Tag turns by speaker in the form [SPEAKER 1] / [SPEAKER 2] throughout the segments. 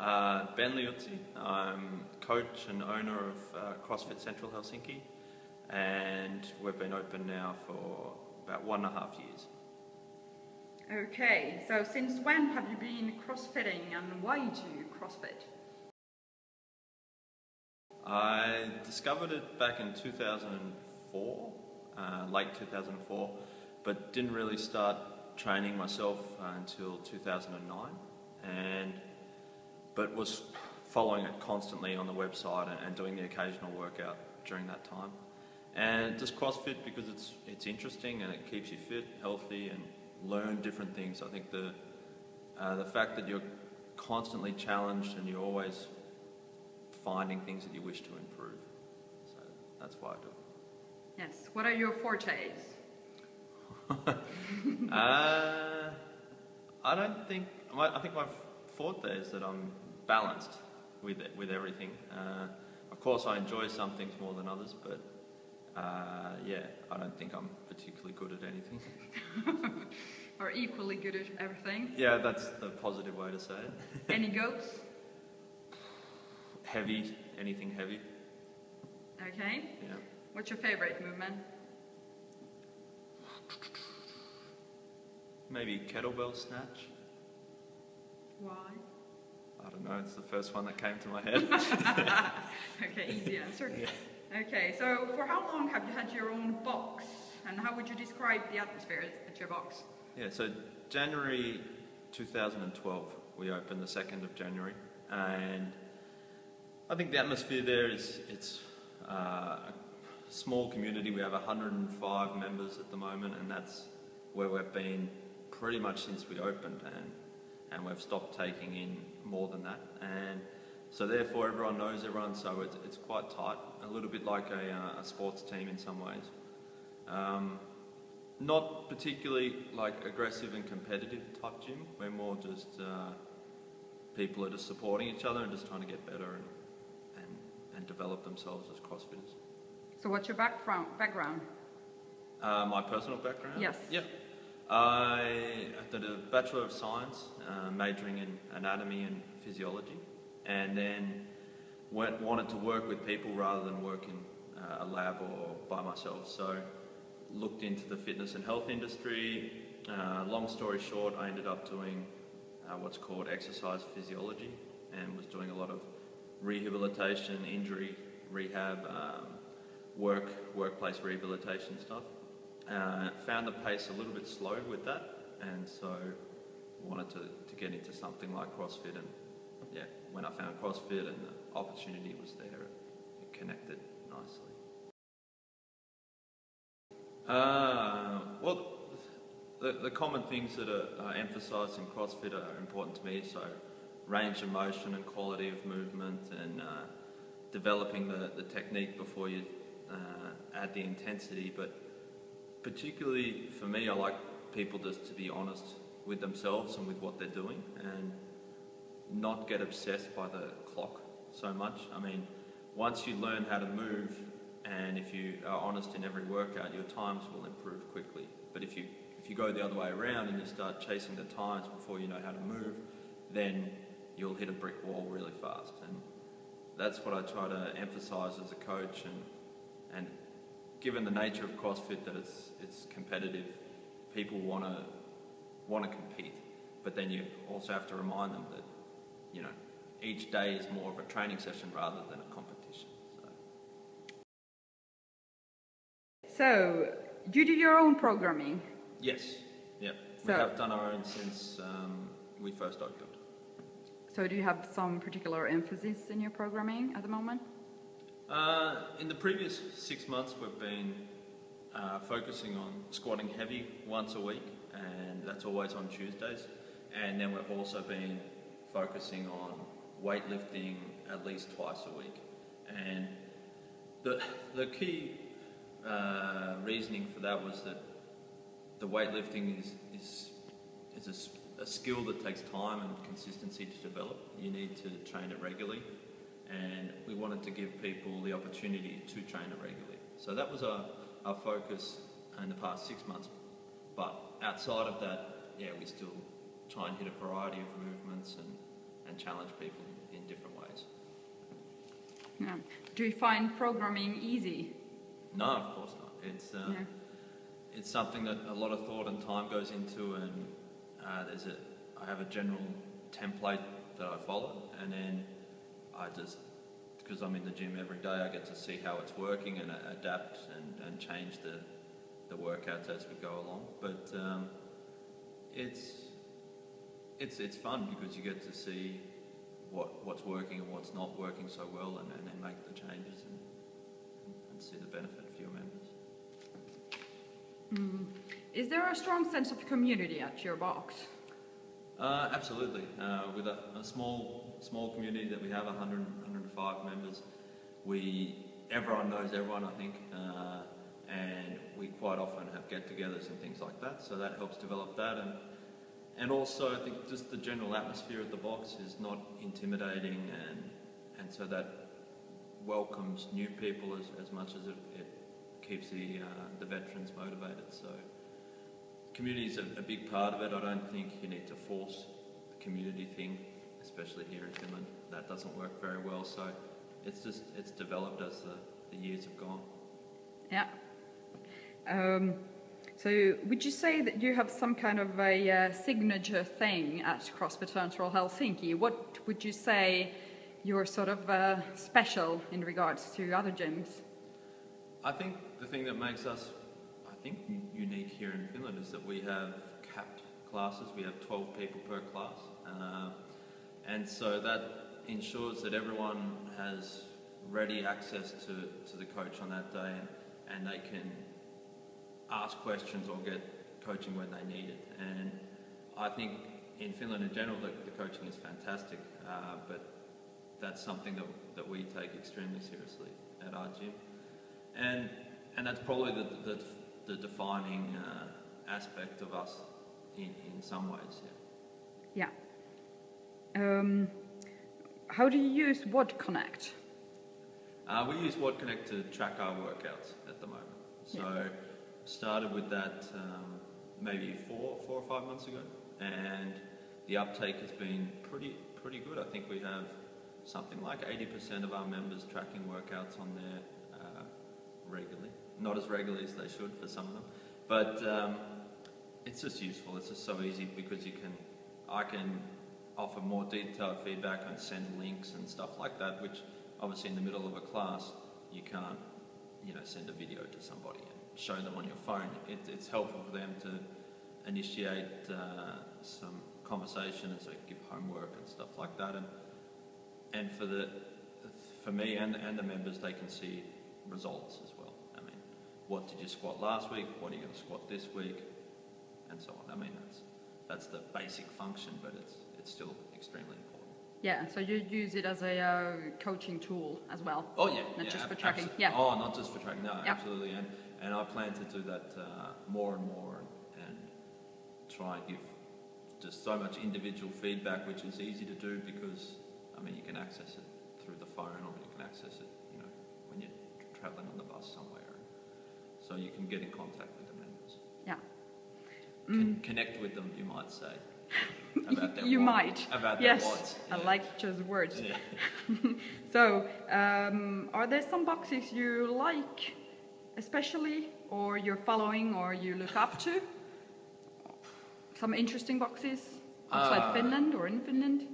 [SPEAKER 1] Ben Liuzzi. I'm coach and owner of CrossFit Central Helsinki, and we've been open now for about 1.5 years.
[SPEAKER 2] Okay, so since when have you been CrossFitting and why do you CrossFit?
[SPEAKER 1] I discovered it back in 2004, late 2004, but didn't really start training myself until 2009, but was following it constantly on the website and doing the occasional workout during that time. And just CrossFit because it's interesting and it keeps you fit, healthy, and learn different things. I think the fact that you're constantly challenged and you're always finding things that you wish to improve. So that's why I do it.
[SPEAKER 2] Yes. What are your fortes?
[SPEAKER 1] I think my forte is that I'm balanced with everything. Of course, I enjoy some things more than others, but yeah, I don't think I'm particularly good at anything.
[SPEAKER 2] Or equally good at everything?
[SPEAKER 1] Yeah, that's the positive way to say it.
[SPEAKER 2] Any goats?
[SPEAKER 1] Heavy, anything heavy.
[SPEAKER 2] Okay.
[SPEAKER 1] Yeah.
[SPEAKER 2] What's your favorite movement?
[SPEAKER 1] Maybe kettlebell snatch.
[SPEAKER 2] Why?
[SPEAKER 1] I don't know, it's the first one that came to my head.
[SPEAKER 2] Okay, easy answer.
[SPEAKER 1] Yeah.
[SPEAKER 2] Okay, so for how long have you had your own box? And how would you describe the atmosphere at your box?
[SPEAKER 1] Yeah, so January 2012, we opened the 2nd of January, and I think the atmosphere there it's a small community. We have 105 members at the moment, and that's where we've been pretty much since we opened, and we've stopped taking in more than that. And so therefore everyone knows everyone, so it's quite tight, a little bit like a sports team in some ways. Not particularly like aggressive and competitive type gym. We're more just people are just supporting each other and just trying to get better and develop themselves as CrossFitters. So
[SPEAKER 2] what's your background?
[SPEAKER 1] My personal background?
[SPEAKER 2] Yes.
[SPEAKER 1] Yep. I did a Bachelor of Science, majoring in anatomy and physiology, and then wanted to work with people rather than work in a lab or by myself. So looked into the fitness and health industry. Long story short, I ended up doing what's called exercise physiology, and was doing a lot of rehabilitation, injury rehab, workplace rehabilitation stuff. Found the pace a little bit slow with that, and so wanted to get into something like CrossFit, and yeah, when I found CrossFit and the opportunity was there, it connected nicely. Well, the common things that are emphasised in CrossFit are important to me, so range of motion and quality of movement, and developing the technique before you add the intensity. But particularly for me, I like people just to be honest with themselves and with what they're doing, and not get obsessed by the clock so much. I mean, once you learn how to move, and if you are honest in every workout, your times will improve quickly. But if you go the other way around and you start chasing the times before you know how to move, then you'll hit a brick wall really fast. And that's what I try to emphasise as a coach, and given the nature of CrossFit that it's competitive, people want to compete, but then you also have to remind them that, you know, each day is more of a training session rather than a competition.
[SPEAKER 2] So you do your own programming?
[SPEAKER 1] Yes, yep. We have done our own since we first opened.
[SPEAKER 2] So do you have some particular emphasis in your programming at the moment?
[SPEAKER 1] In the previous 6 months, we've been focusing on squatting heavy once a week, and that's always on Tuesdays. And then we've also been focusing on weightlifting at least twice a week. And the key reasoning for that was that the weightlifting is a skill that takes time and consistency to develop. You need to train it regularly, and we wanted to give people the opportunity to train it regularly. So that was our focus in the past 6 months. But outside of that, yeah, we still try and hit a variety of movements and challenge people in different ways.
[SPEAKER 2] Yeah. Do you find programming easy?
[SPEAKER 1] No, of course not. It's something that a lot of thought and time goes into, and I have a general template that I follow, and then I just, because I'm in the gym every day, I get to see how it's working and adapt and change the workouts as we go along. But it's fun because you get to see what's working and what's not working so well, and then make the changes and see the benefit for your members.
[SPEAKER 2] Is there a strong sense of community at your box?
[SPEAKER 1] Absolutely. With a small community that we have, 105 members, everyone knows everyone, I think, and we quite often have get-togethers and things like that, so that helps develop that. And also, I think just the general atmosphere of the box is not intimidating, and so that welcomes new people as much as it keeps the veterans motivated. So community is a big part of it. I don't think you need to force the community thing, especially here in Finland. That doesn't work very well. So it's developed as the years have gone.
[SPEAKER 2] Yeah. So would you say that you have some kind of a signature thing at CrossFit Central Helsinki? What would you say you're sort of special in regards to other gyms?
[SPEAKER 1] I think the thing that makes us, unique here in Finland is that we have capped classes. We have 12 people per class, and so that ensures that everyone has ready access to the coach on that day, and they can ask questions or get coaching when they need it. And I think in Finland in general the coaching is fantastic, but that's something that we take extremely seriously at our gym, and that's probably the defining aspect of us in some ways.
[SPEAKER 2] Yeah. How do you use WOD Connect?
[SPEAKER 1] We use WOD Connect to track our workouts at the moment. So started with that maybe 4 or 5 months ago, and the uptake has been pretty good. I think we have something like 80% of our members tracking workouts on there regularly. Not as regularly as they should for some of them, but it's just useful. It's just so easy because I can offer more detailed feedback and send links and stuff like that, which obviously in the middle of a class you can't, send a video to somebody and show them on your phone. It's helpful for them to initiate some conversation, and so give homework and stuff like that, and for me and the members, they can see results as well. I mean, what did you squat last week? What are you going to squat this week? And so on. I mean, that's the basic function, but it's still extremely important.
[SPEAKER 2] Yeah, so you use it as a coaching tool as well.
[SPEAKER 1] Oh yeah,
[SPEAKER 2] not just for tracking. Yeah.
[SPEAKER 1] Oh, not just for tracking. No, absolutely. And I plan to do that more and more, and try and give just so much individual feedback, which is easy to do because you can access it through the phone, or you can access it, when you're traveling on the bus somewhere. So you can get in contact with the members.
[SPEAKER 2] Yeah.
[SPEAKER 1] Connect with them, you might say. About their
[SPEAKER 2] you
[SPEAKER 1] WOD.
[SPEAKER 2] might.
[SPEAKER 1] About
[SPEAKER 2] yes,
[SPEAKER 1] their WODs.
[SPEAKER 2] I like to choose words.
[SPEAKER 1] Yeah.
[SPEAKER 2] So, are there some boxes you like especially, or you're following, or you look up to? Some interesting boxes outside Finland or in Finland?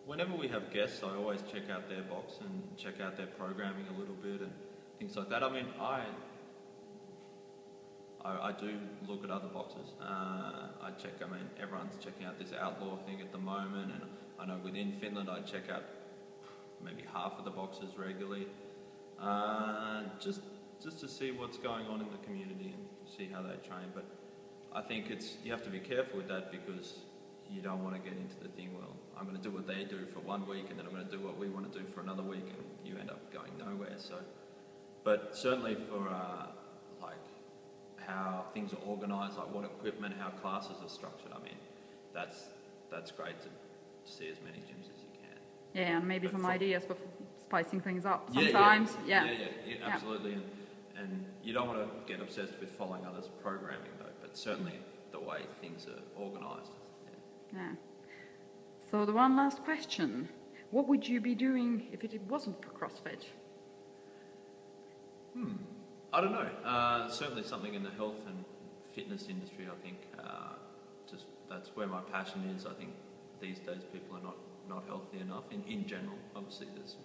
[SPEAKER 1] Whenever we have guests, I always check out their box and check out their programming a little bit and things like that. I do look at other boxes. I check, everyone's checking out this outlaw thing at the moment, and I know within Finland I check out maybe half of the boxes regularly, just to see what's going on in the community and see how they train. But I think you have to be careful with that, because you don't want to get into the thing, well, I'm going to do what they do for 1 week and then I'm going to do what we want to do for another week, and you end up going nowhere. So, but certainly for how things are organised, like what equipment, how classes are structured, that's great to see as many gyms as you can.
[SPEAKER 2] Yeah, and maybe some ideas for spicing things up
[SPEAKER 1] Yeah,
[SPEAKER 2] sometimes.
[SPEAKER 1] Yeah, absolutely. And you don't want to get obsessed with following others' programming though, but certainly the way things are organised.
[SPEAKER 2] Yeah. So the one last question. What would you be doing if it wasn't for CrossFit?
[SPEAKER 1] I don't know. Certainly something in the health and fitness industry, I think. Just that's where my passion is. I think these days people are not healthy enough in general. Obviously there's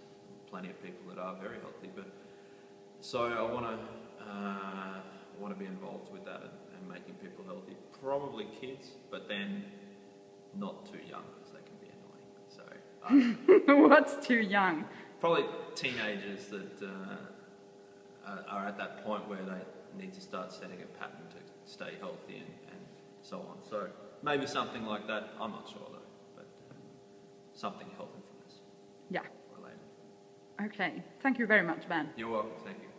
[SPEAKER 1] plenty of people that are very healthy, but so I want to be involved with that and making people healthy. Probably kids, but then not too young because they can be annoying. So
[SPEAKER 2] What's too young?
[SPEAKER 1] probably teenagers that are at that point where they need to start setting a pattern to stay healthy and so on. So maybe something like that. I'm not sure though, but something health and fitness
[SPEAKER 2] Yeah.
[SPEAKER 1] related.
[SPEAKER 2] Okay. Thank you very much, Ben.
[SPEAKER 1] You're welcome. Thank you.